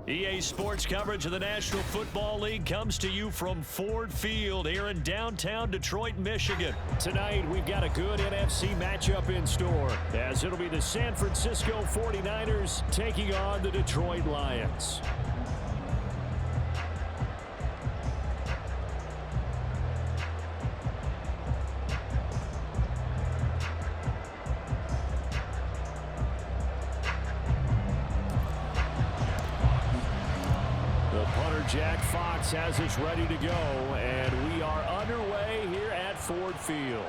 EA Sports coverage of the National Football League comes to you from Ford Field here in downtown Detroit, Michigan. Tonight, we've got a good NFC matchup in store, as it'll be the San Francisco 49ers taking on the Detroit Lions. Jack Fox has us ready to go, and we are underway here at Ford Field.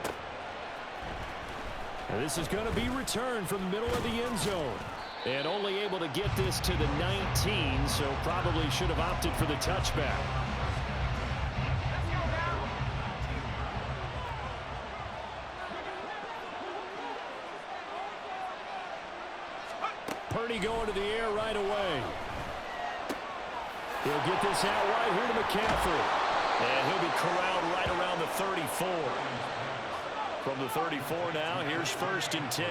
Now, this is going to be returned from the middle of the end zone, and only able to get this to the 19, so probably should have opted for the touchback. Purdy going to the air right away. He'll get this out right here to McCaffrey. And he'll be corralled right around the 34. From the 34 now, here's 1st and 10.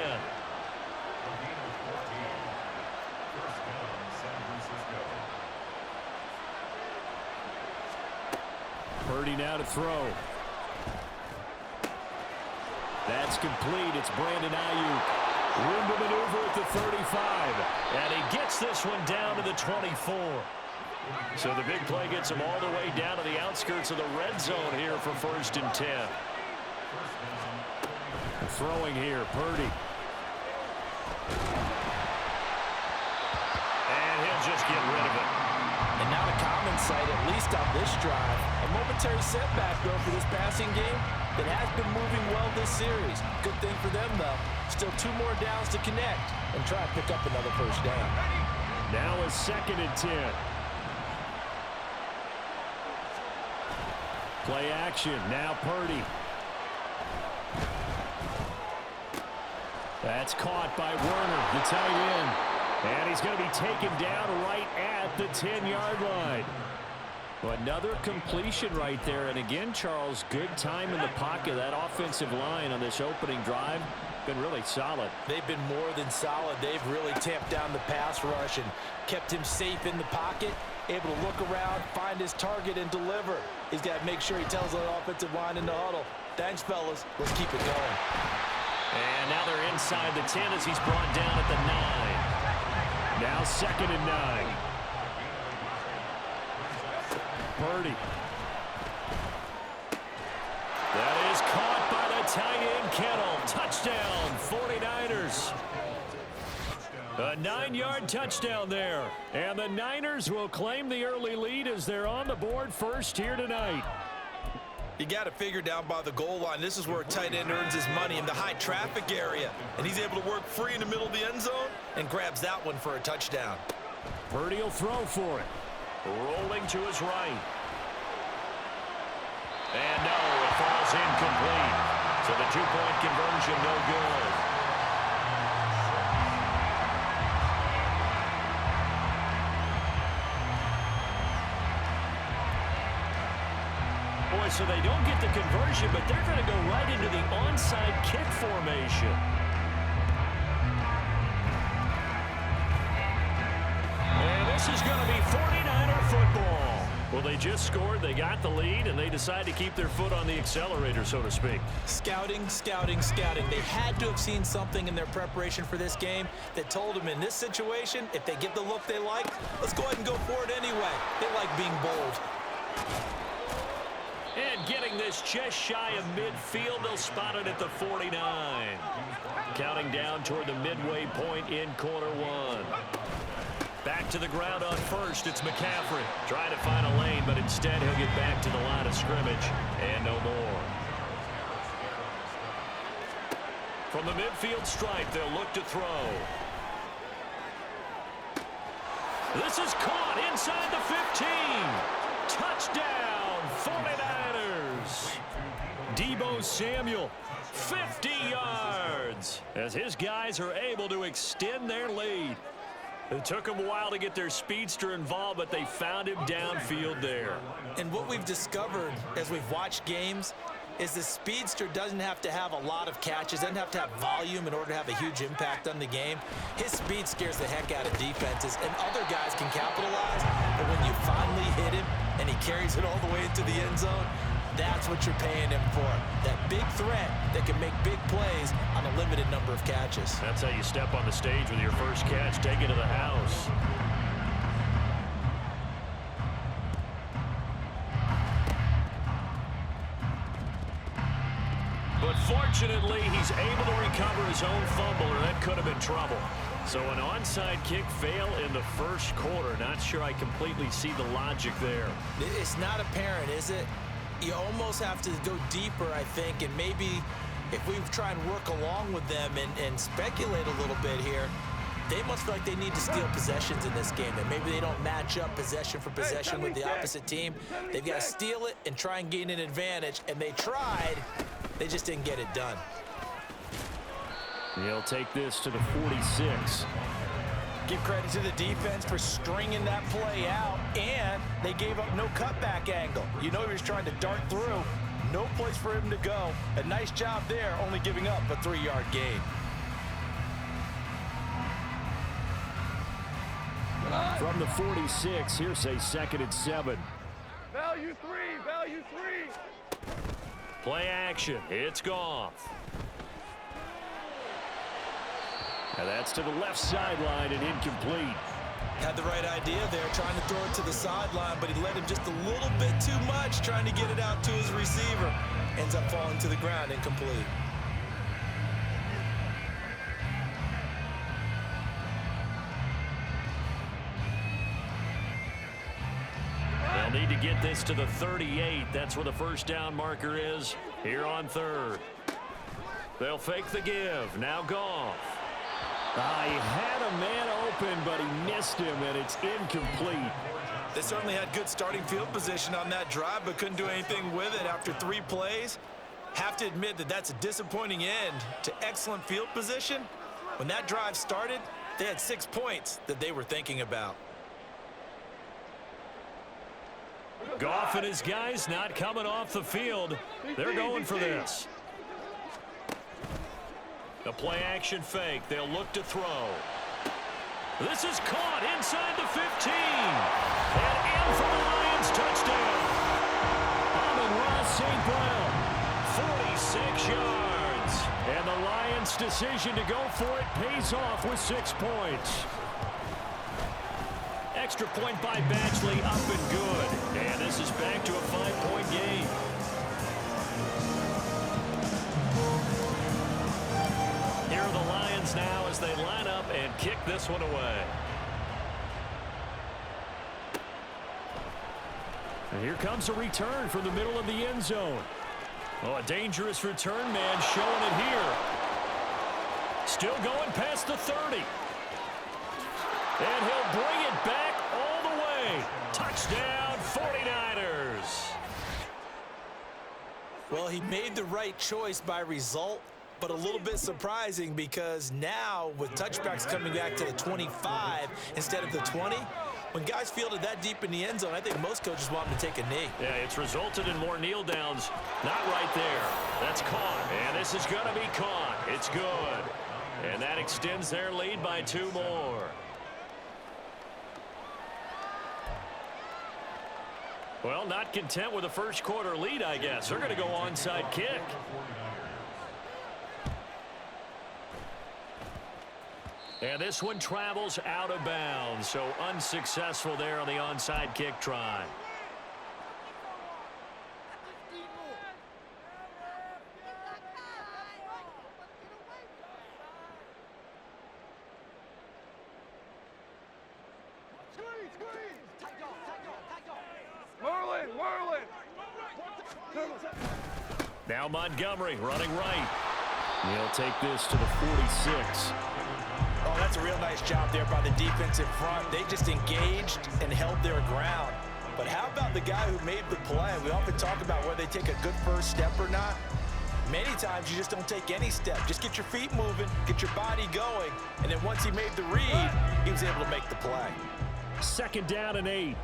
Purdy now to throw. That's complete. It's Brandon Ayuk. Room to maneuver at the 35. And he gets this one down to the 24. So the big play gets him all the way down to the outskirts of the red zone here for 1st and 10. Throwing here, Purdy. And he'll just get rid of it. And now the common sight, at least on this drive. A momentary setback, though, for this passing game that has been moving well this series. Good thing for them, though. Still 2 more downs to connect and try to pick up another 1st down. Now a 2nd and 10. Play action. Now Purdy. That's caught by Werner, the tight end. And he's going to be taken down right at the 10-yard line. Another completion right there. And again, Charles, good time in the pocket. That offensive line on this opening drive been really solid. They've been more than solid. They've really tamped down the pass rush and kept him safe in the pocket, able to look around, find his target, and deliver. He's got to make sure he tells the offensive line in the huddle, thanks, fellas. Let's keep it going. And now they're inside the 10 as he's brought down at the 9. Now 2nd and 9. Purdy. That is caught by the tight end, Kittle. Touchdown, 49ers. A 9-yard touchdown there. And the Niners will claim the early lead as they're on the board first here tonight. You got to figure down by the goal line. This is where a tight end earns his money, in the high traffic area. And he's able to work free in the middle of the end zone and grabs that one for a touchdown. Purdy will throw for it. Rolling to his right. And no, it falls incomplete. So the 2-point conversion no good. Boy, so they don't get the conversion, but they're going to go right into the onside kick formation. And this is going to be 49er football. Well, they just scored, they got the lead, and they decide to keep their foot on the accelerator, so to speak. Scouting, scouting, scouting. They had to have seen something in their preparation for this game that told them in this situation, if they get the look they like, let's go ahead and go for it anyway. They like being bold. And getting this just shy of midfield, they'll spot it at the 49. Counting down toward the midway point in quarter 1. Back to the ground on 1st, it's McCaffrey. Trying to find a lane, but instead he'll get back to the line of scrimmage. And no more. From the midfield stripe, they'll look to throw. This is caught inside the 15. Touchdown, 49ers. Deebo Samuel, 50 yards. As his guys are able to extend their lead. It took them a while to get their speedster involved, but they found him downfield there. And what we've discovered as we've watched games is the speedster doesn't have to have a lot of catches, doesn't have to have volume in order to have a huge impact on the game. His speed scares the heck out of defenses, and other guys can capitalize carries it all the way into the end zone. That's what you're paying him for. That big threat that can make big plays on a limited number of catches. That's how you step on the stage with your first catch. Take it to the house. But fortunately, he's able to recover his own fumble, or that could have been trouble. So an onside kick fail in the first quarter. Not sure I completely see the logic there. It's not apparent, is it? You almost have to go deeper, I think, and maybe if we try and work along with them and speculate a little bit here, they must feel like they need to steal possessions in this game, and maybe they don't match up possession for possession with the opposite team. They've got to steal it and try and gain an advantage, and they tried. They just didn't get it done. He'll take this to the 46. Give credit to the defense for stringing that play out, and they gave up no cutback angle. You know he was trying to dart through. No place for him to go. A nice job there, only giving up a 3-yard gain. From the 46, here's a 2nd and 7. Value three. Play action. It's Goff. And that's to the left sideline and incomplete. Had the right idea there, trying to throw it to the sideline, but he let him just a little bit too much, trying to get it out to his receiver. Ends up falling to the ground, incomplete. They'll need to get this to the 38. That's where the first down marker is here on 3rd. They'll fake the give. Now Goff. He had a man open, but he missed him, and it's incomplete. They certainly had good starting field position on that drive, but couldn't do anything with it after 3 plays. Have to admit that that's a disappointing end to excellent field position. When that drive started, they had 6 points that they were thinking about. Goff and his guys not coming off the field. They're going for this. The play action fake. They'll look to throw. This is caught inside the 15. And in for the Lions touchdown. Amon-Ra St. Brown, 46 yards. And the Lions' decision to go for it pays off with 6 points. Extra point by Batchley, up and good. And this is back to a 5-point game. Here are the Lions now as they line up and kick this one away. And here comes a return from the middle of the end zone. Oh, a dangerous return man showing it here. Still going past the 30. And he'll bring it back all the way. Touchdown, 49ers. Well, he made the right choice by result, but a little bit surprising because now with touchbacks coming back to the 25 instead of the 20, when guys fielded that deep in the end zone, I think most coaches want them to take a knee. Yeah, it's resulted in more kneel downs. Not right there. That's caught. And this is going to be caught. It's good. And that extends their lead by 2 more. Well, not content with a first quarter lead, I guess. They're going to go onside kick. And this one travels out of bounds, so unsuccessful there on the onside kick try. Marlin! Now Montgomery running right. He'll take this to the 46. Oh, that's a real nice job there by the defense in front. They just engaged and held their ground. But how about the guy who made the play? We often talk about whether they take a good first step or not. Many times you just don't take any step. Just get your feet moving, get your body going, and then once he made the read, he was able to make the play. 2nd down and 8.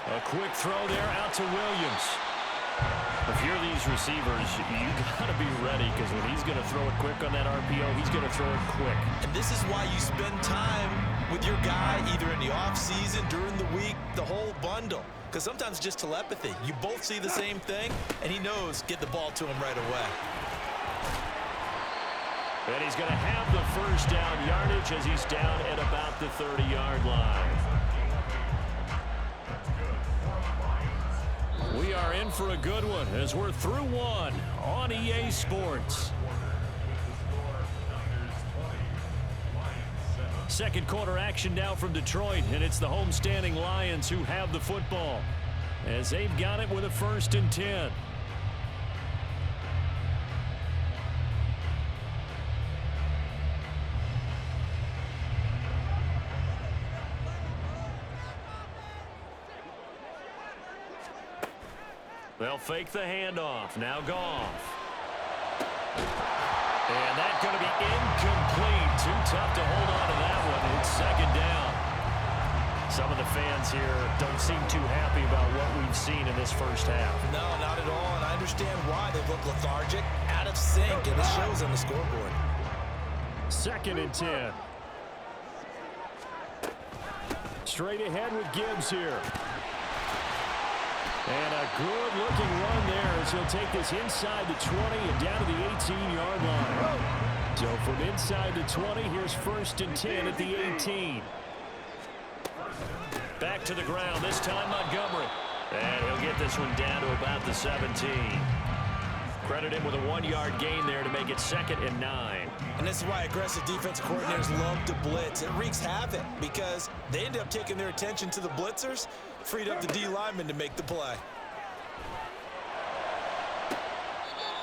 A quick throw there out to Williams. If you're these receivers, you got to be ready because when he's going to throw it quick on that RPO, he's going to throw it quick. And this is why you spend time with your guy either in the offseason, during the week, the whole bundle. Because sometimes it's just telepathy. You both see the same thing, and he knows get the ball to him right away. And he's going to have the first down yardage as he's down at about the 30-yard line. We are in for a good one as we're through one on EA Sports. Second quarter action now from Detroit, and it's the homestanding Lions who have the football as they've got it with a 1st and 10. They'll fake the handoff. Now Goff. And that's going to be incomplete. Too tough to hold on to that one. It's 2nd down. Some of the fans here don't seem too happy about what we've seen in this first half. No, not at all, and I understand why. They look lethargic, out of sync, and it shows on the scoreboard. 2nd and 10. Straight ahead with Gibbs here. And a good-looking run there as he'll take this inside the 20 and down to the 18-yard line. So from inside the 20, here's 1st and 10 at the 18. Back to the ground, this time Montgomery. And he'll get this one down to about the 17. Credit him with a 1-yard gain there to make it 2nd and 9. And this is why aggressive defensive coordinators love to blitz. It wreaks havoc because they end up taking their attention to the blitzers, freed up the D lineman to make the play.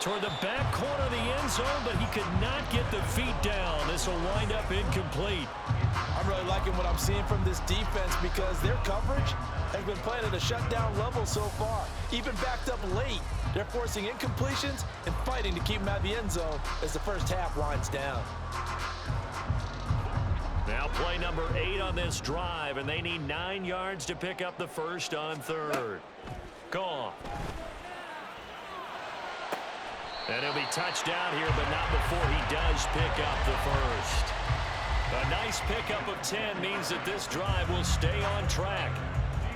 Toward the back corner of the end zone, but he could not get the feet down. This will wind up incomplete. I'm really liking what I'm seeing from this defense because their coverage has been playing at a shutdown level so far. Even backed up late, they're forcing incompletions and fighting to keep them out of the end zone as the first half winds down. Now play number 8 on this drive, and they need 9 yards to pick up the first on 3rd. Goff. And he'll be touched down here, but not before he does pick up the first. A nice pickup of 10 means that this drive will stay on track.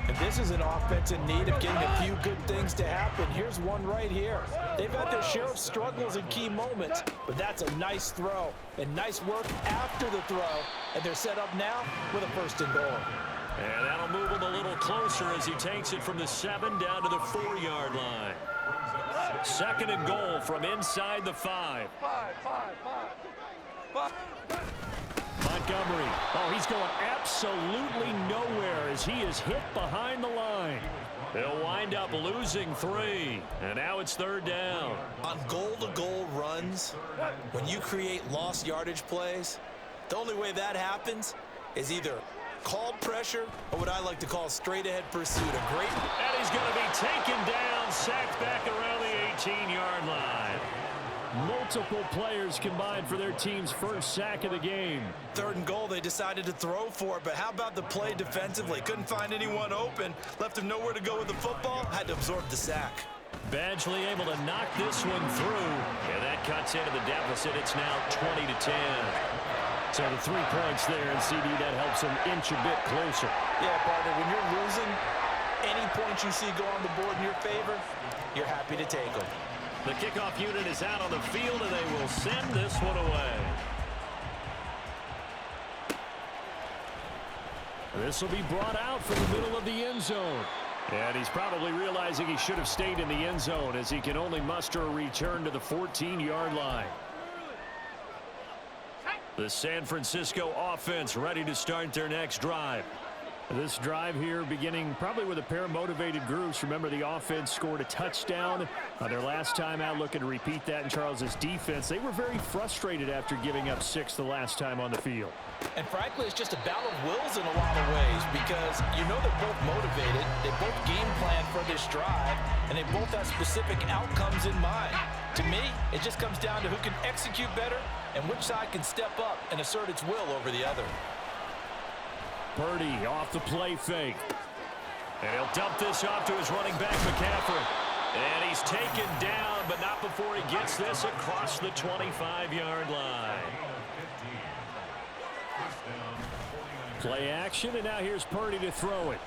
And this is an offense in need of getting a few good things to happen. Here's one right here. They've had their share of struggles in key moments, but that's a nice throw and nice work after the throw. And they're set up now with a 1st and goal. And that'll move him a little closer as he takes it from the 7 down to the 4-yard line. 2nd and goal from inside the 5. Montgomery. Oh, he's going absolutely nowhere as he is hit behind the line. They'll wind up losing 3. And now it's 3rd down. On goal-to-goal runs, when you create lost yardage plays, the only way that happens is either called pressure or what I like to call straight-ahead pursuit. A great... And he's going to be taken down, sacked back around the 18-yard line. Multiple players combined for their team's first sack of the game. 3rd and goal, they decided to throw for it, but how about the play defensively? Couldn't find anyone open, left him nowhere to go with the football, had to absorb the sack. Badgley able to knock this one through, and that cuts into the deficit. It's now 20-10. So the 3 points there, and CD, that helps them inch a bit closer. Yeah, partner, when you're losing, any points you see go on the board in your favor, you're happy to take them. The kickoff unit is out on the field, and they will send this one away. This will be brought out from the middle of the end zone. And he's probably realizing he should have stayed in the end zone as he can only muster a return to the 14-yard line. The San Francisco offense ready to start their next drive. This drive here beginning probably with a pair of motivated groups. Remember, the offense scored a touchdown their last time out, looking to repeat that in Charles's defense. They were very frustrated after giving up 6 the last time on the field. And frankly, it's just a battle of wills in a lot of ways because you know they're both motivated, they both game plan for this drive, and they both have specific outcomes in mind. To me, it just comes down to who can execute better and which side can step up and assert its will over the other. Purdy off the play fake. And he'll dump this off to his running back, McCaffrey. And he's taken down, but not before he gets this across the 25-yard line. Play action, and now here's Purdy to throw it.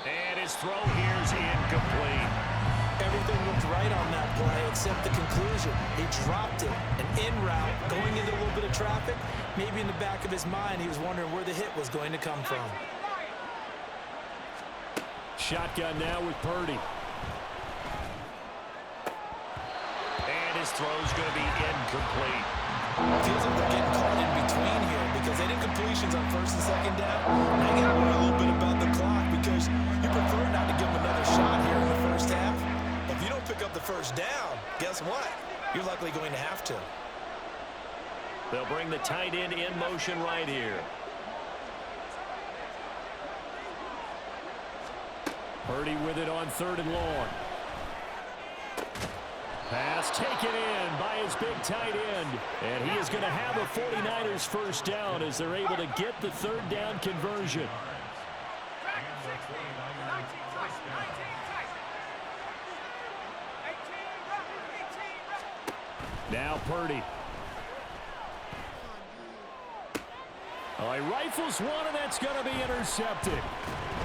And his throw here is incomplete. Everything looked right on that play except the conclusion. He dropped it, an in route, going into a little bit of traffic. Maybe in the back of his mind, he was wondering where the hit was going to come from. Shotgun now with Purdy. And his throw's going to be incomplete. Feels like they're getting caught in between here because they did completions on first and second down. Now you got to worry a little bit about the clock because you prefer not to give them another shot here in the first half. If you don't pick up the first down, guess what? You're likely going to have to. They'll bring the tight end in motion right here. Purdy with it on 3rd and long. Pass taken in by his big tight end. And he is going to have a 49ers first down as they're able to get the 3rd down conversion. Now Purdy. Oh, he rifles one, and that's going to be intercepted.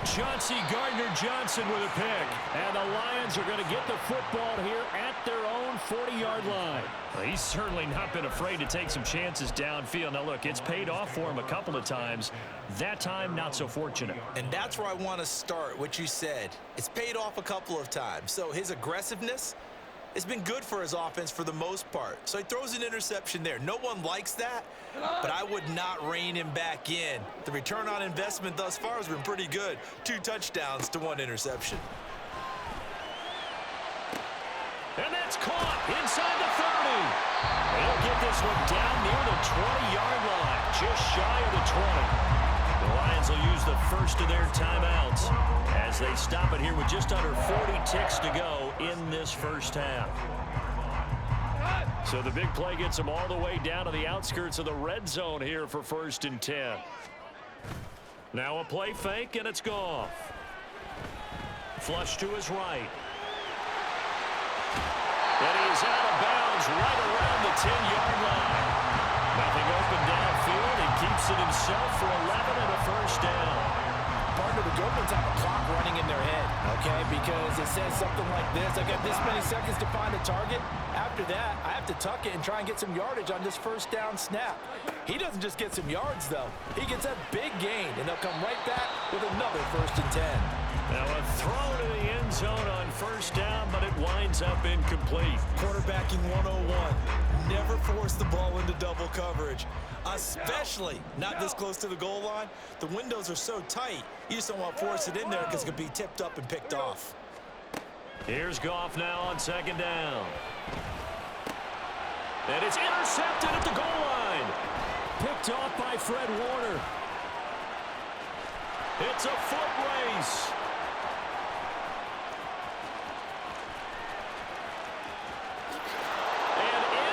Chauncey Gardner-Johnson with a pick. And the Lions are going to get the football here at their own 40-yard line. Well, he's certainly not been afraid to take some chances downfield. Now, look, it's paid off for him a couple of times. That time, not so fortunate. And that's where I want to start, what you said. It's paid off a couple of times. So his aggressiveness, it's been good for his offense for the most part. So he throws an interception there. No one likes that, but I would not rein him back in. The return on investment thus far has been pretty good. 2 touchdowns to 1 interception. And that's caught inside the 30. They'll get this one down near the 20-yard line, just shy of the 20. The Lions will use the first of their timeouts as they stop it here with just under 40 ticks to go in this first half. So the big play gets them all the way down to the outskirts of the red zone here for 1st and 10. Now a play fake, and it's gone. Flush to his right. And he is out of bounds right around the 10-yard line. Nothing open downfield. He keeps it himself for 11 and a first down. Partner, the Gophers have a clock running in their head, okay, because it says something like this. I got this many seconds to find a target. After that, I have to tuck it and try and get some yardage on this first down snap. He doesn't just get some yards, though. He gets a big gain, and they'll come right back with another 1st and 10. Now a throw to the end zone on first down, but it winds up incomplete. Quarterbacking 101. Never force the ball into double coverage, especially not this close to the goal line. The windows are so tight, you just don't want to force it in there because it could be tipped up and picked off. Here's Goff now on 2nd down. And it's intercepted at the goal line. Picked off by Fred Warner. It's a foot race.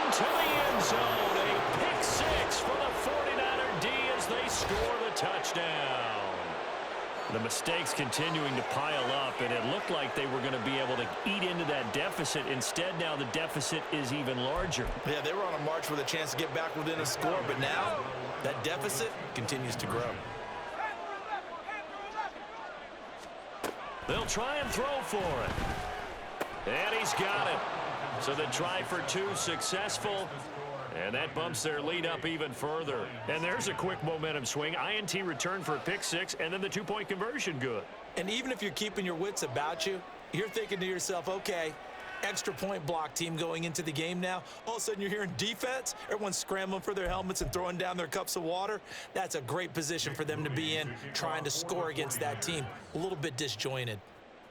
To the end zone, a pick 6 for the 49er D as they score the touchdown. The mistakes continuing to pile up, and it looked like they were going to be able to eat into that deficit. Instead, now the deficit is even larger. Yeah, they were on a march with a chance to get back within a score, but now that deficit continues to grow. They'll try and throw for it. And he's got it. So the try for 2 successful, and that bumps their lead up even further. And there's a quick momentum swing. INT return for a pick 6, and then the 2-point conversion good. And even if you're keeping your wits about you, you're thinking to yourself, okay, extra point block team going into the game now. All of a sudden you're hearing defense. Everyone's scrambling for their helmets and throwing down their cups of water. That's a great position for them to be in, trying to score against that team. A little bit disjointed.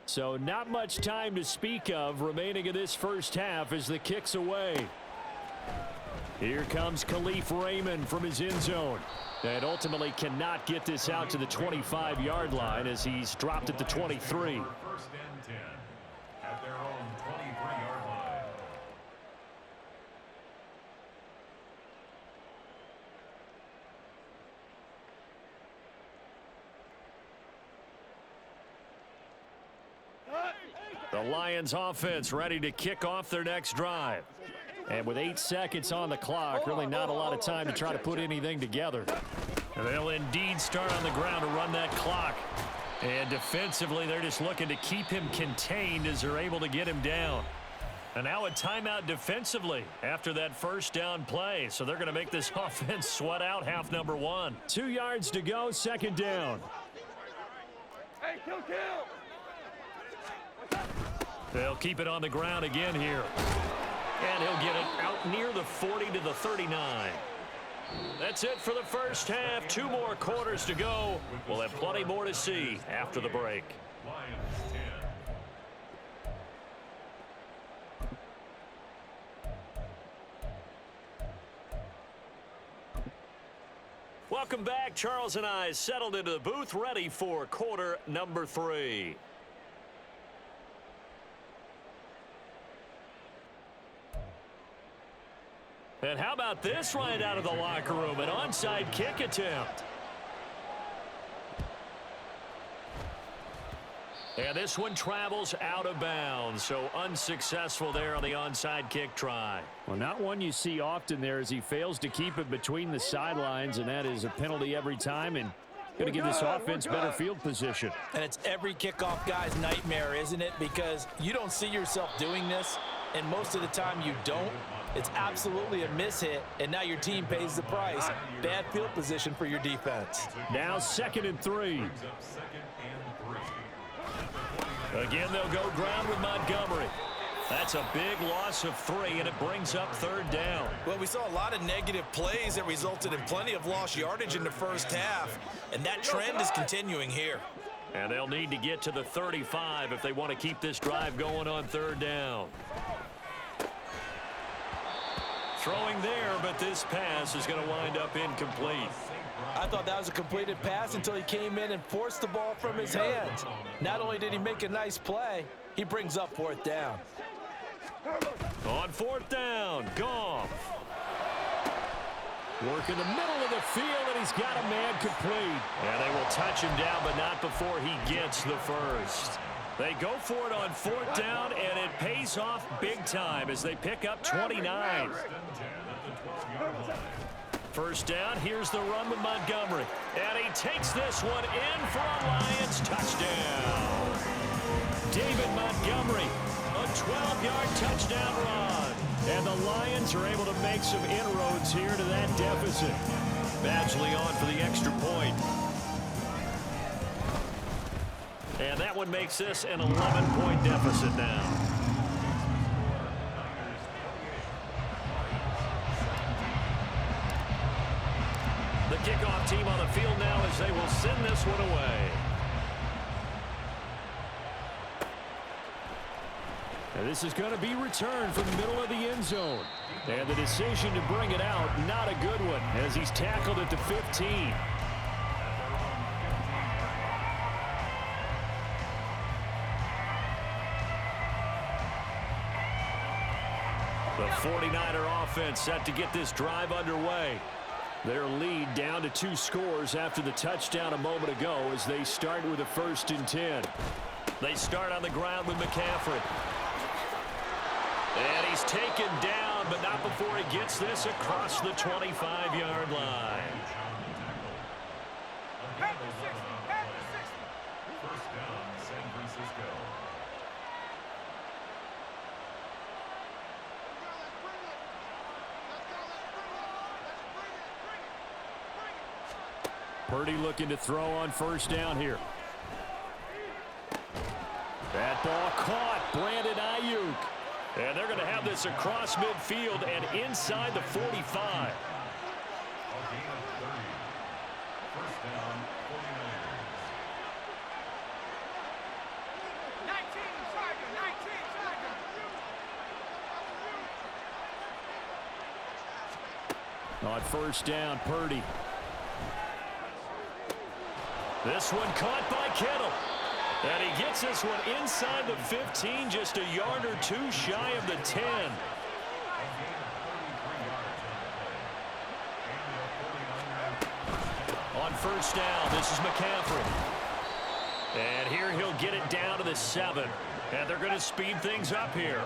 So not much time to speak of remaining in this first half as the kick's away. Here comes Khalif Raymond from his end zone. And ultimately cannot get this out to the 25-yard line as he's dropped at the 23. 1st and 10 at their own 23-yard line. The Lions offense ready to kick off their next drive. And with 8 seconds on the clock, really not a lot of time to try to put anything together. And they'll indeed start on the ground to run that clock. And defensively, they're just looking to keep him contained as they're able to get him down. And now a timeout defensively after that first down play. So they're going to make this offense sweat out half number 1. 2 yards to go, second down. Hey, kill. They'll keep it on the ground again here. And he'll get it out near the 40 to the 39. That's it for the first half. 2 more quarters to go. We'll have plenty more to see after the break. Lions 10. Welcome back. Charles and I settled into the booth, ready for quarter number 3. And how about this right out of the locker room? An onside kick attempt. And this one travels out of bounds, so unsuccessful there on the onside kick try. Well, not one you see often there as he fails to keep it between the sidelines, and that is a penalty every time, and going to give this offense better field position. And it's every kickoff guy's nightmare, isn't it? Because you don't see yourself doing this, and most of the time you don't. It's absolutely a mishit, and now your team pays the price. Bad field position for your defense. Now 2nd and 3. Again, they'll go ground with Montgomery. That's a big loss of 3, and it brings up 3rd down. Well, we saw a lot of negative plays that resulted in plenty of lost yardage in the first half, and that trend is continuing here. And they'll need to get to the 35 if they want to keep this drive going on 3rd down. Throwing there, but this pass is going to wind up incomplete. I thought that was a completed pass until he came in and forced the ball from his hands. Not only did he make a nice play, he brings up 4th down. On 4th down, Goff. Work in the middle of the field, and he's got a man complete. And they will touch him down, but not before he gets the first. They go for it on 4th down, and it pays off big time as they pick up 29. First down, here's the run with Montgomery. And he takes this one in for a Lions touchdown. David Montgomery, a 12-yard touchdown run. And the Lions are able to make some inroads here to that deficit. Badgley on for the extra point. And that one makes this an 11-point deficit now. The kickoff team on the field now as they will send this one away. And this is going to be returned from the middle of the end zone. And the decision to bring it out, not a good one, as he's tackled at the 15. The 49er offense set to get this drive underway. Their lead down to 2 scores after the touchdown a moment ago as they start with a 1st and 10. They start on the ground with McCaffrey. And he's taken down, but not before he gets this across the 25-yard line. First down, San Francisco. Purdy looking to throw on 1st down here. That ball caught. Brandon Ayuk. And they're going to have this across midfield and inside the 45. A gain of 30. First down, 49ers. 19, On 1st down, Purdy. This one caught by Kittle. And he gets this one inside the 15, just a yard or 2 shy of the 10. On 1st down, this is McCaffrey. And here he'll get it down to the 7. And they're going to speed things up here.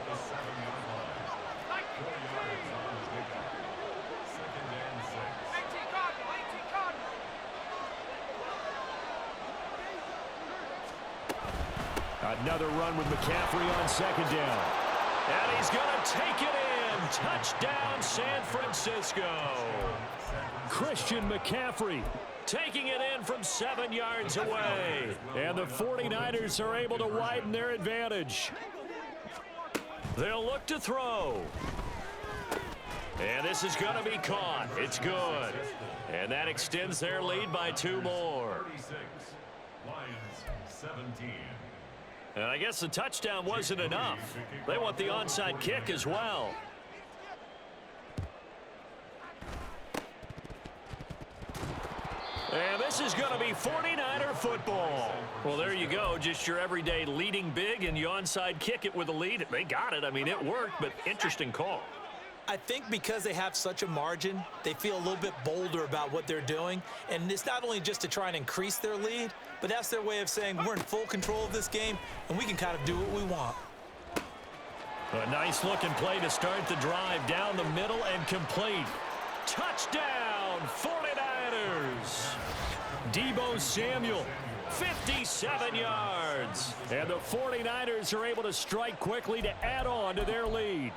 Another run with McCaffrey on second down. And he's going to take it in. Touchdown, San Francisco. Christian McCaffrey taking it in from 7 yards away. And the 49ers are able to widen their advantage. They'll look to throw. And this is going to be caught. It's good. And that extends their lead by 2 more. 36, Lions 17. And I guess the touchdown wasn't enough. They want the onside kick as well. And this is going to be 49er football. Well, there you go. Just your everyday leading big, and you onside kick it with a lead. They got it. I mean, it worked, but interesting call. I think because they have such a margin, they feel a little bit bolder about what they're doing. And it's not only just to try and increase their lead, but that's their way of saying we're in full control of this game, and we can kind of do what we want. A nice looking play to start the drive down the middle and complete. Touchdown, 49ers. Deebo Samuel, 57 yards. And the 49ers are able to strike quickly to add on to their lead.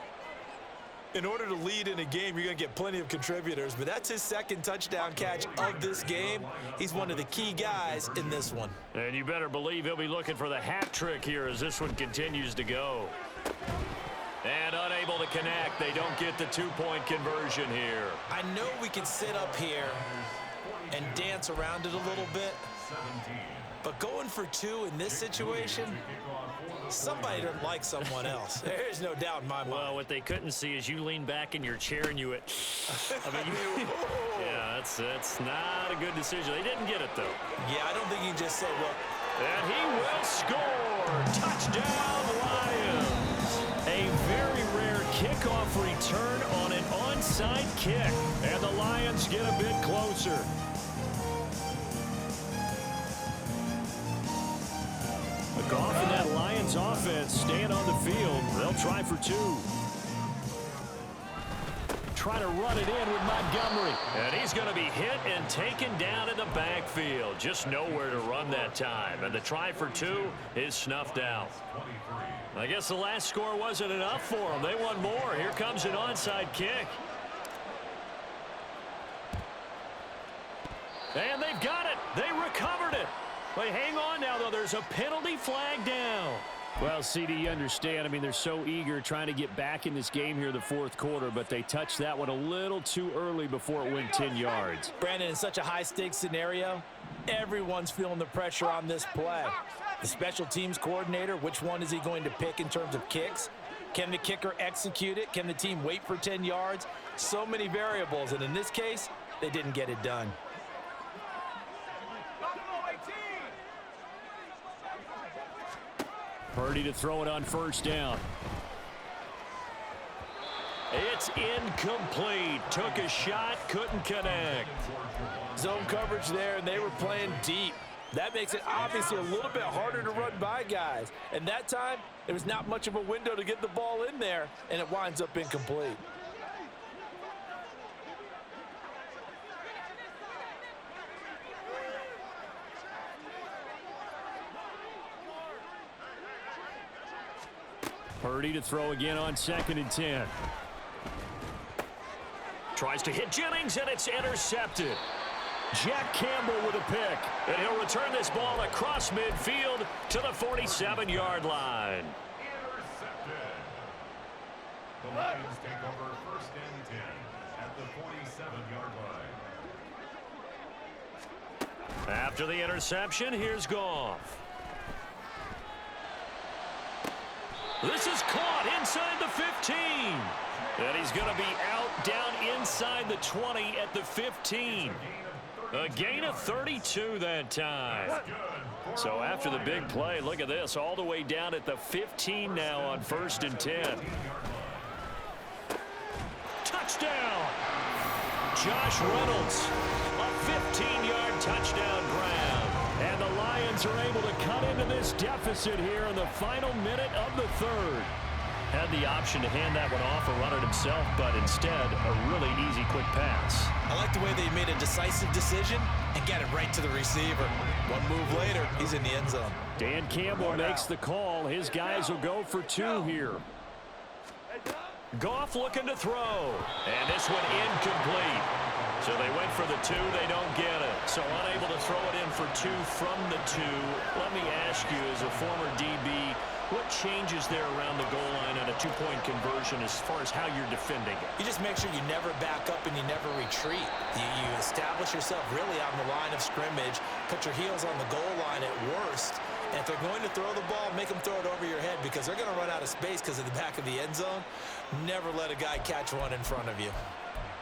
In order to lead in a game, you're going to get plenty of contributors, but that's his second touchdown catch of this game. He's one of the key guys in this one. And you better believe he'll be looking for the hat trick here as this one continues to go. And unable to connect. They don't get the 2-point conversion here. I know we can sit up here and dance around it a little bit, but going for 2 in this situation, somebody doesn't like someone else. There's no doubt in my mind. Well, what they couldn't see is you lean back in your chair and you went, yeah, that's not a good decision. They didn't get it, though. Yeah, I don't think you can just say, well. And he will score. Touchdown, Lions. A very rare kickoff return on an onside kick. And the Lions get a bit closer. Goff and that Lions offense staying on the field. They'll try for 2. Try to run it in with Montgomery. And he's going to be hit and taken down in the backfield. Just nowhere to run that time. And the try for 2 is snuffed out. I guess the last score wasn't enough for them. They want more. Here comes an onside kick. And they've got it. They recovered it. But hang on now, though. There's a penalty flag down. Well, CD, you understand. I mean, they're so eager trying to get back in this game here in the fourth quarter, but they touched that one a little too early before it went 10 yards. Brandon, in such a high-stakes scenario, everyone's feeling the pressure on this play. The special teams coordinator, which one is he going to pick in terms of kicks? Can the kicker execute it? Can the team wait for 10 yards? So many variables, and in this case, they didn't get it done. Purdy to throw it on first down. It's incomplete. Took a shot, couldn't connect. Zone coverage there, and they were playing deep. That makes it obviously a little bit harder to run by guys. And that time, there was not much of a window to get the ball in there, and it winds up incomplete. Purdy to throw again on 2nd and 10. Tries to hit Jennings, and it's intercepted. Jack Campbell with a pick. And he'll return this ball across midfield to the 47-yard line. Intercepted. The Lions take over 1st and 10 at the 47-yard line. After the interception, here's Goff. This is caught inside the 15. And he's going to be out down inside the 20 at the 15. A gain of 32 that time. So after the big play, look at this, all the way down at the 15 now on 1st and 10. Touchdown! Josh Reynolds, a 15-yard touchdown grab. And the Lions are able to cut into this deficit here in the final minute of the 3rd. Had the option to hand that one off or run it himself, but instead, a really easy quick pass. I like like the way they made a decisive decision and get it right to the receiver. One move later, he's in the end zone. Dan Campbell makes the call. His guys will go for 2 here. Goff looking to throw. And this one incomplete. So they went for the 2. They don't get it. So unable to throw it in for 2 from the 2. Let me ask you, as a former DB, what changes there around the goal line on a 2-point conversion as far as how you're defending it? You just make sure you never back up and you never retreat. You establish yourself really on the line of scrimmage, put your heels on the goal line at worst, and if they're going to throw the ball, make them throw it over your head because they're going to run out of space because of the back of the end zone. Never let a guy catch one in front of you.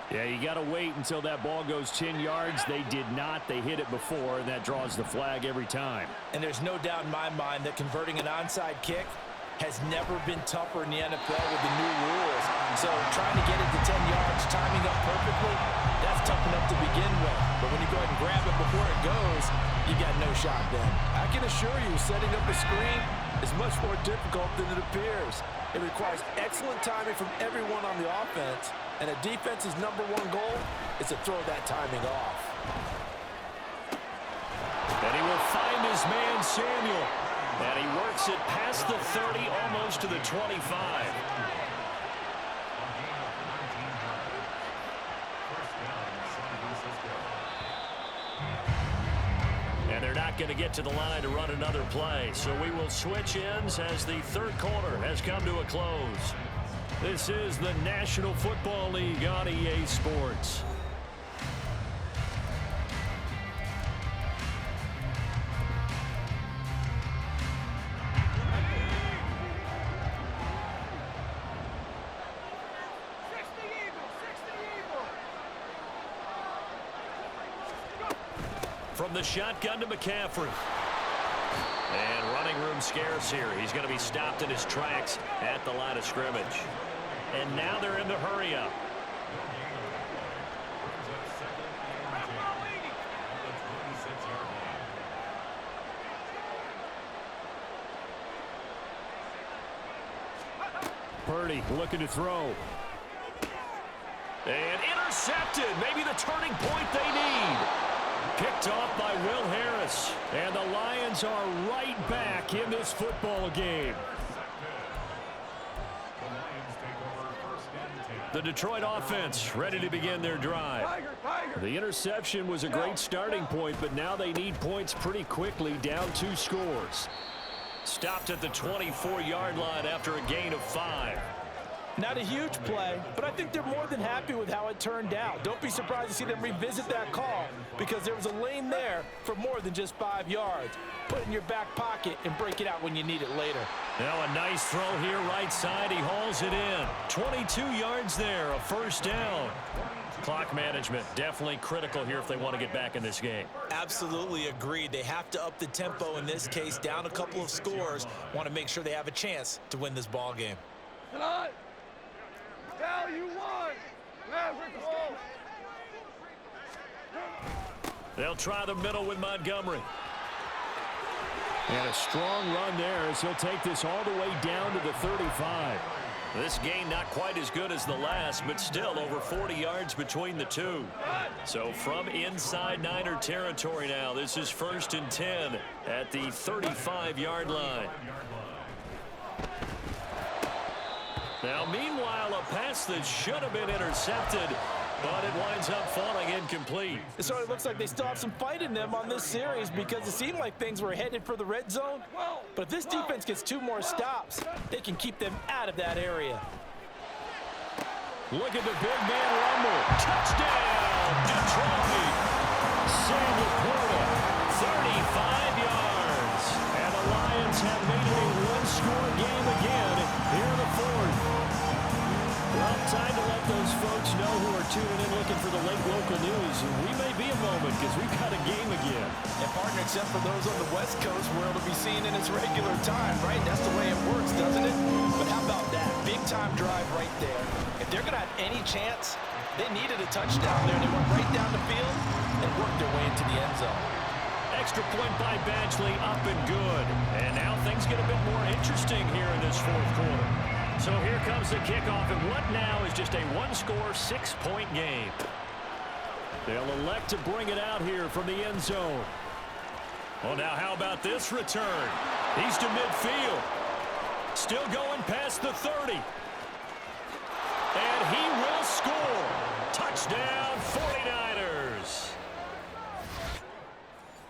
Yeah, you got to wait until that ball goes 10 yards. They did not. They hit it before, and that draws the flag every time. And there's no doubt in my mind that converting an onside kick has never been tougher in the NFL with the new rules. So trying to get it to 10 yards, timing up perfectly, that's tough enough to begin with. But when you go ahead and grab it before it goes, you got no shot then. I can assure you, setting up a screen is much more difficult than it appears. It requires excellent timing from everyone on the offense, and a defense's #1 goal is to throw that timing off. And he will find his man, Samuel. And he works it past the 30, almost to the 25. And they're not going to get to the line to run another play. So we will switch ends as the third quarter has come to a close. This is the National Football League on EA Sports. From the shotgun to McCaffrey. And running room scarce here. He's going to be stopped in his tracks at the line of scrimmage. And now they're in the hurry up. Purdy looking to throw. And intercepted. Maybe the turning point they need. Picked off by Will Harris. And the Lions are right back in this football game. The Detroit offense ready to begin their drive. The interception was a great starting point, but now they need points pretty quickly, down 2 scores. Stopped at the 24-yard line after a gain of 5. Not a huge play, but I think they're more than happy with how it turned out. Don't be surprised to see them revisit that call because there was a lane there for more than just 5 yards. Put it in your back pocket and break it out when you need it later. Now a nice throw here right side. He hauls it in. 22 yards there, a first down. Clock management definitely critical here if they want to get back in this game. Absolutely agreed. They have to up the tempo in this case, down a couple of scores. Want to make sure they have a chance to win this ball game. Tonight, tell you one, Maverick Hall. They'll try the middle with Montgomery. And a strong run there as he'll take this all the way down to the 35. This gain not quite as good as the last, but still over 40 yards between the two. So from inside Niner territory now, this is 1st and 10 at the 35-yard line. Now, meanwhile, a pass that should have been intercepted, but it winds up falling incomplete. It sort of looks like they still have some fight in them on this series because it seemed like things were headed for the red zone. But if this defense gets 2 more stops, they can keep them out of that area. Look at the big man rumble. Touchdown, Detroit. Sam Laporta, 35 yards. And the Lions have made it a one-score game again here in the 4th. Well, time to let those folks know who are tuning in looking for the late local news. We may be a moment because we've got a game again. And partner, except for those on the West Coast where it'll be seen in its regular time, right? That's the way it works, doesn't it? But how about that? Big-time drive right there. If they're going to have any chance, they needed a touchdown there. They went right down the field and worked their way into the end zone. Extra point by Badgley, up and good. And now things get a bit more interesting here in this 4th quarter. So here comes the kickoff, and what now is just a one-score, 6-point game. They'll elect to bring it out here from the end zone. Well, now how about this return? He's to midfield. Still going past the 30. And he will score. Touchdown, 49ers.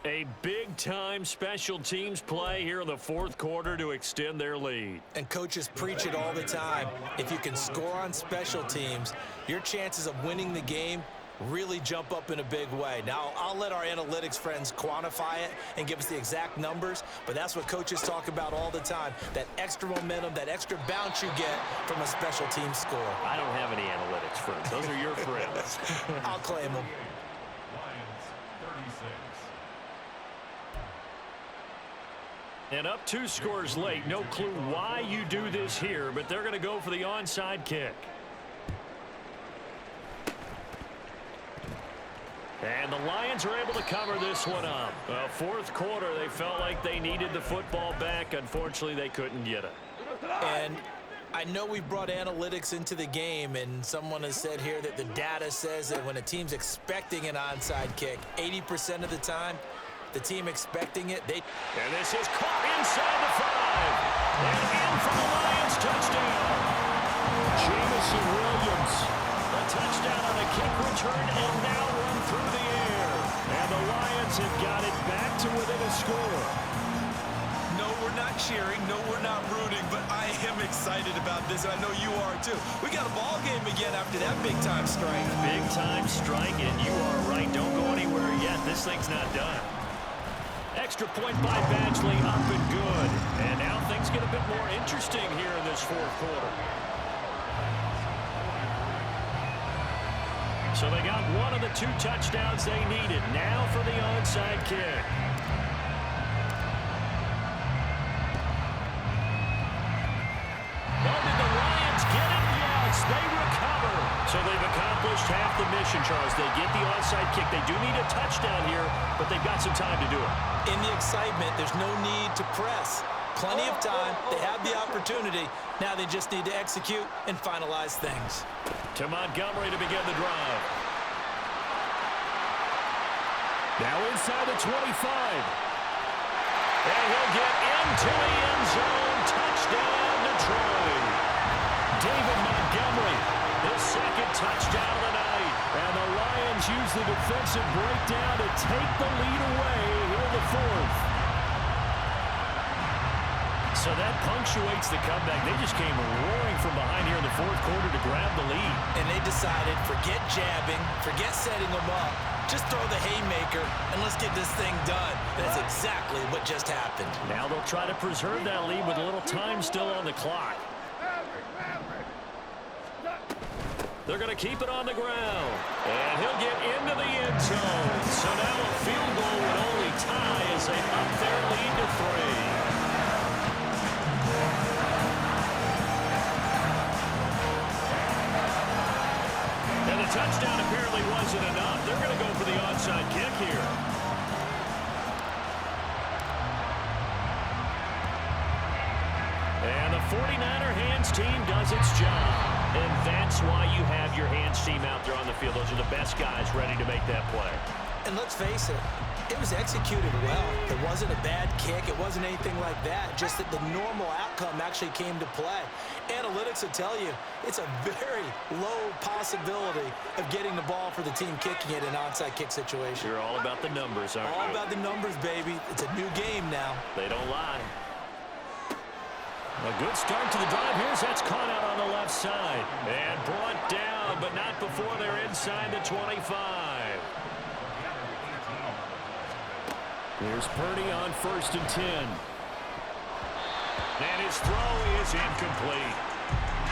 A big-time special teams play here in the fourth quarter to extend their lead. And coaches preach it all the time. If you can score on special teams, your chances of winning the game really jump up in a big way. Now, I'll let our analytics friends quantify it and give us the exact numbers, but that's what coaches talk about all the time, that extra momentum, that extra bounce you get from a special team score. I don't have any analytics friends. Those are your friends. I'll claim them. Lions 36. And up 2 scores late. No clue why you do this here, but they're going to go for the onside kick. And the Lions are able to cover this one up. Well, fourth quarter, they felt like they needed the football back. Unfortunately, they couldn't get it. And I know we brought analytics into the game, and someone has said here that the data says that when a team's expecting an onside kick, 80% of the time, the team expecting it, they... And this is caught inside the 5. And in for the Lions touchdown. Jamison Williams. A touchdown on a kick return and now run through the air. And the Lions have got it back to within a score. No, we're not cheering. No, we're not rooting, but I am excited about this. I know you are too. We got a ball game again after that big-time strike. Big-time strike, and you are right. Don't go anywhere yet. This thing's not done. Extra point by Badgley, up and good. And now things get a bit more interesting here in this fourth quarter. So they got one of the 2 touchdowns they needed. Now for the onside kick. Oh, did the Lions get it? Yes, they recover. So they've accomplished half the mission, Charles. They get the onside kick. They do need a touchdown here, but they've got some time to do it. In the excitement, there's no need to press. Plenty of time. They have the opportunity. Now they just need to execute and finalize things. To Montgomery to begin the drive. Now inside the 25. And he'll get into the end zone. Touchdown, Detroit. David Montgomery, his second touchdown of the night. And the Lions use the defensive breakdown to take the lead away here in the fourth. So that punctuates the comeback. They just came roaring from behind here in the fourth quarter to grab the lead. And they decided, forget jabbing, forget setting them up. Just throw the haymaker, and let's get this thing done. That's exactly what just happened. Now they'll try to preserve that lead with a little time still on the clock. They're going to keep it on the ground. And he'll get into the end zone. So now a field goal would only tie as they up their lead to 3. And the touchdown apparently wasn't enough. They're going to go for the onside kick here. And the 49er hands team does its job. And that's why you have your hands team out there on the field. Those are the best guys ready to make that play. And let's face it, it was executed well. It wasn't a bad kick. It wasn't anything like that. Just that the normal outcome actually came to play. Analytics will tell you it's a very low possibility of getting the ball for the team kicking it in an onside kick situation. You're all about the numbers, aren't you? All about the numbers, baby. It's a new game now. They don't lie. A good start to the drive. Here's that's caught out on the left side. And brought down, but not before they're inside the 25. Here's Purdy on 1st and 10. And his throw is incomplete.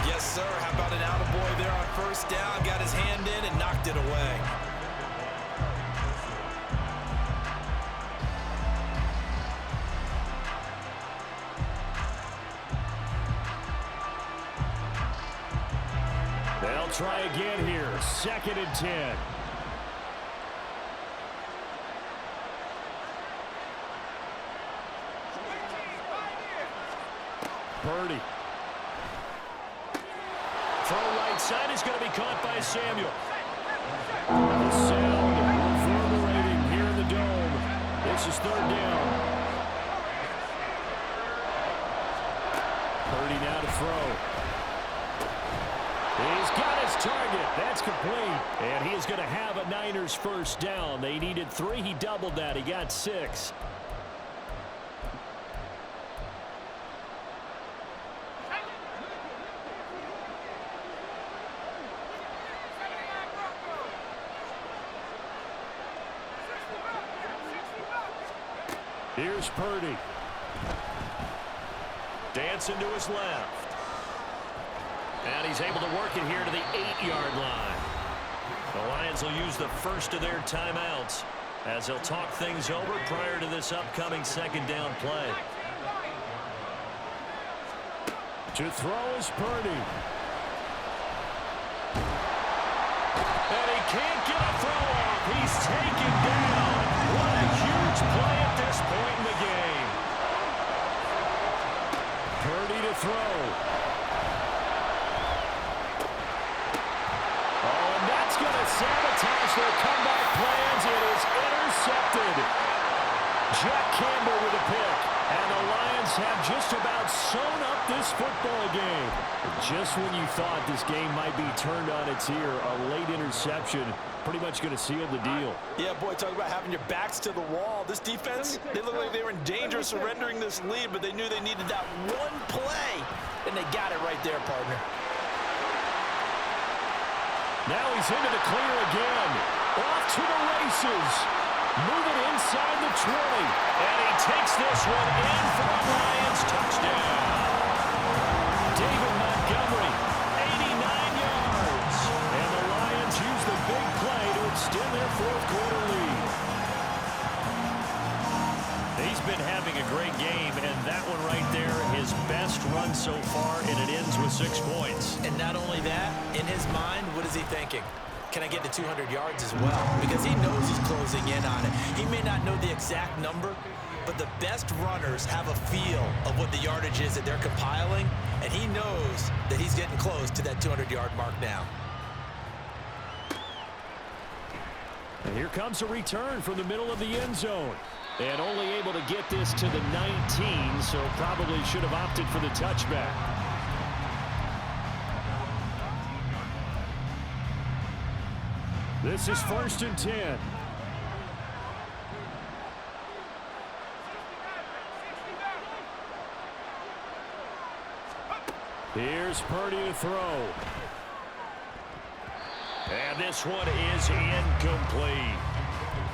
Yes, sir. How about an attaboy there on 1st down? Got his hand in and knocked it away. They'll try again here. 2nd and 10. Purdy. Throw right side is going to be caught by Samuel. The sound forces third down. Purdy now to throw. He's got his target. That's complete. And he is going to have a Niners first down. They needed 3. He doubled that. He got 6. Here's Purdy. Dancing to his left. And he's able to work it here to the 8-yard line. The Lions will use the first of their timeouts as they'll talk things over prior to this upcoming second down play. To throw is Purdy. And he can't get a throw off. He's taken down. What a huge play at this point in the game. Purdy to throw. Oh, and that's going to sabotage their comeback plans. It is intercepted. Jack Campbell with a pick. And the Lions have just about sewn up this football game. Just when you thought this game might be turned on its ear, a late interception pretty much going to seal the deal. Yeah, boy, talk about having your backs to the wall. This defense, they look like they were in danger of surrendering this lead, but they knew they needed that one play, and they got it right there, partner. Now he's into the clear again. Off to the races. Moving inside the 20. And he takes this one in for the Lions. Touchdown. David Montgomery, 89 yards. And the Lions use the big play to extend their fourth-quarter lead. He's been having a great game, and that one right there, his best run so far, and it ends with 6 points. And not only that, in his mind, what is he thinking? Can I get to 200 yards as well? Because he knows he's closing in on it. He may not know the exact number, but the best runners have a feel of what the yardage is that they're compiling, and he knows that he's getting close to that 200-yard mark now. And here comes a return from the middle of the end zone. And only able to get this to the 19, so probably should have opted for the touchback. This is 1st and 10. Here's Purdy to throw. And this one is incomplete.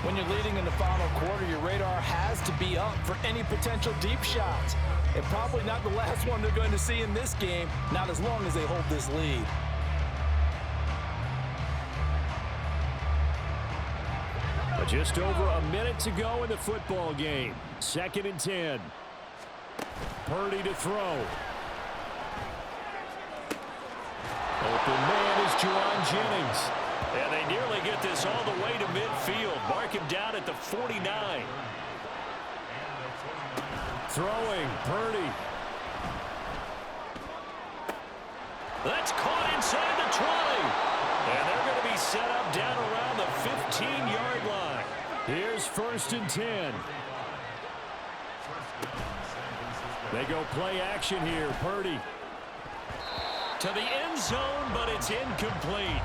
When you're leading in the final quarter, your radar has to be up for any potential deep shots. And probably not the last one they're going to see in this game, not as long as they hold this lead. But just over a minute to go in the football game. 2nd and 10. Purdy to throw. Open man is Jerron Jennings. And they nearly get this all the way to midfield. Mark him down at the 49. Throwing, Purdy. That's caught inside the 20. And they're going to be set up down around the 15-yard line. Here's 1st and 10. They go play action here. Purdy to the end zone, but it's incomplete.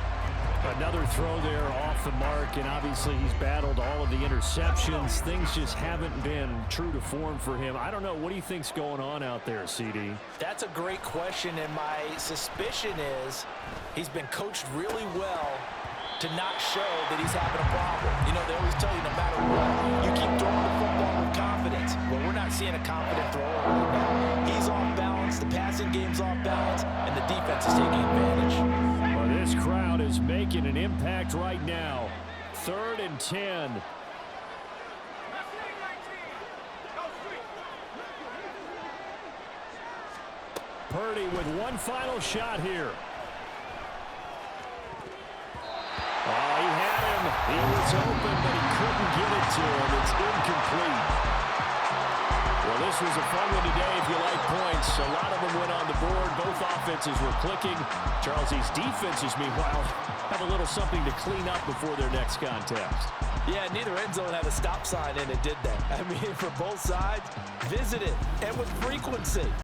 Another throw there off the mark, and obviously he's battled all of the interceptions. Things just haven't been true to form for him. I don't know. What do you think's going on out there, CD? That's a great question, and my suspicion is he's been coached really well to not show that he's having a problem. You know, they always tell you no matter what, you keep throwing the football with confidence. Well, we're not seeing a confident thrower right now. He's off balance, the passing game's off balance, and the defense is taking advantage. Well, this crowd is making an impact right now. 3rd and 10. Purdy with one final shot here. Oh, he had him. He was open, but he couldn't get it to him. It's incomplete. Well, this was a fun one today if you like points. A lot of them went on the board. Both offenses were clicking. Charles, these defenses, meanwhile, have a little something to clean up before their next contest. Yeah, neither end zone had a stop sign in it, did they? I mean, for both sides, visit it, and with frequency.